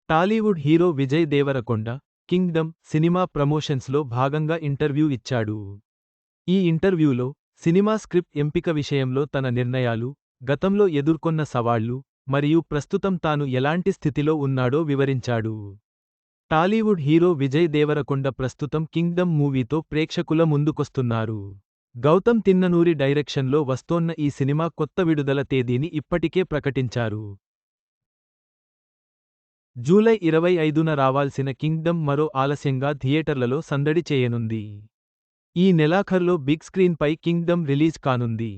Tollywood hero Vijay Deverakonda, Kingdom cinema ప్రమోషన్స్లో భాగంగా interview ఇచ్చాడు. ఈ ఇంటర్వ్యూలో, సినిమా స్క్రిప్ట్ ఎంపిక విషయంలో తన నిర్ణయాలు, గతంలో ఎదుర్కొన్న సవాళ్లు, మరియు ప్రస్తుతం తాను ఎలాంటి స్థితిలో ఉన్నాడో వివరించాడు. టాలీవుడ్ హీరో విజయ్ దేవరకొండ ప్రస్తుతం కింగ్డమ్ మూవీతో ప్రేక్షకుల ముందుకొస్తున్నారు. గౌతమ్ తిన్ననూరి డైరెక్షన్లో వస్తోన్న ఈ సినిమా కొత్త విడుదల తేదీని ఇప్పటికే ప్రకటించారు. జూలై 25న రావాల్సిన కింగ్డమ్ మరో ఆలస్యంగా థియేటర్లలో సందడి చేయనుంది. ఈ నెలాఖరులో బిగ్ స్క్రీన్పై కింగ్డమ్ రిలీజ్ కానుంది.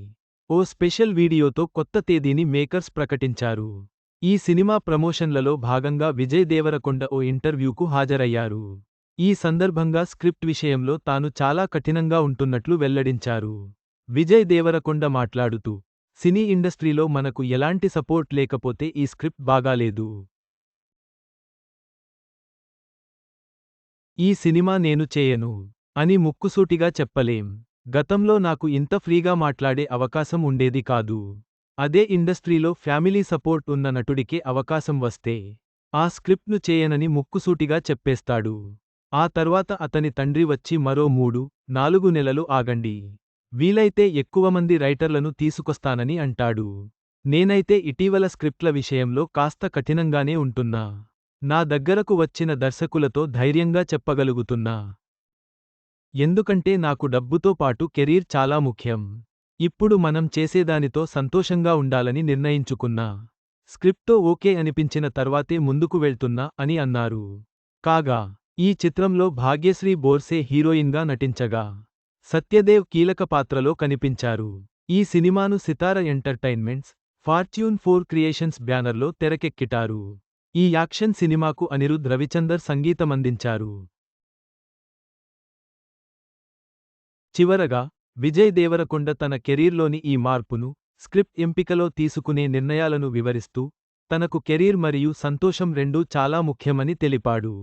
ఓ స్పెషల్ వీడియోతో కొత్త తేదీని మేకర్స్ ప్రకటించారు. ఈ సినిమా ప్రమోషన్లలో భాగంగా విజయ్ దేవరకొండ ఓ ఇంటర్వ్యూకు హాజరయ్యారు. ఈ సందర్భంగా స్క్రిప్ట్ విషయంలో తాను చాలా కఠినంగా ఉంటున్నట్లు వెల్లడించారు. విజయ్ దేవరకొండ మాట్లాడుతూ, సినీ ఇండస్ట్రీలో మనకు ఎలాంటి సపోర్ట్ లేకపోతే ఈ స్క్రిప్ట్ బాగాలేదు. ఈ సినిమా నేను చేయను అని ముక్కుసూటిగా చెప్పలేం. గతంలో నాకు ఇంత ఫ్రీగా మాట్లాడే అవకాశం ఉండేది కాదు. అదే ఇండస్ట్రీలో ఫ్యామిలీ సపోర్ట్ ఉన్న నటుడికే అవకాశం వస్తే, ఆ స్క్రిప్ట్ను చేయనని ముక్కుసూటిగా చెప్పేస్తాడు. ఆ తర్వాత అతని తండ్రి వచ్చి మరో 3-4 నెలలు ఆగండి. వీలైతే ఎక్కువమంది రైటర్లను తీసుకొస్తానని అంటాడు. నేనైతే ఇటీవల స్క్రిప్ట్ల విషయంలో కాస్త కఠినంగానే ఉంటున్నా. నా దగ్గరకు వచ్చిన దర్శకులతో ధైర్యంగా చెప్పగలుగుతున్నా. ఎందుకంటే నాకు డబ్బుతో పాటు కెరీర్ చాలా ముఖ్యం. ఇప్పుడు మనం చేసేదానితో సంతోషంగా ఉండాలని నిర్ణయించుకున్నా. స్క్రిప్ట్తో ఓకే అనిపించిన తర్వాతే ముందుకు వెళ్తున్నా అని అన్నారు. కాగా, ఈ చిత్రంలో భాగ్యశ్రీ బోర్సే హీరోయిన్గా నటించగా, సత్యదేవ్ కీలక పాత్రలో కనిపించారు. ఈ సినిమాను సితార ఎంటర్టైన్మెంట్స్, ఫార్చ్యూన్ 4 క్రియేషన్స్ బ్యానర్లో తెరకెక్కిటారు. ఈ యాక్షన్ సినిమాకు అనిరుద్ రవిచందర్ సంగీతమందించారు. చివరగా, విజయ్ దేవరకొండ తన కెరీర్లోని ఈ మార్పును, స్క్రిప్ట్ ఎంపికలో తీసుకునే నిర్ణయాలను వివరిస్తూ, తనకు కెరీర్ మరియు సంతోషం రెండూ చాలా ముఖ్యమని తెలిపాడు.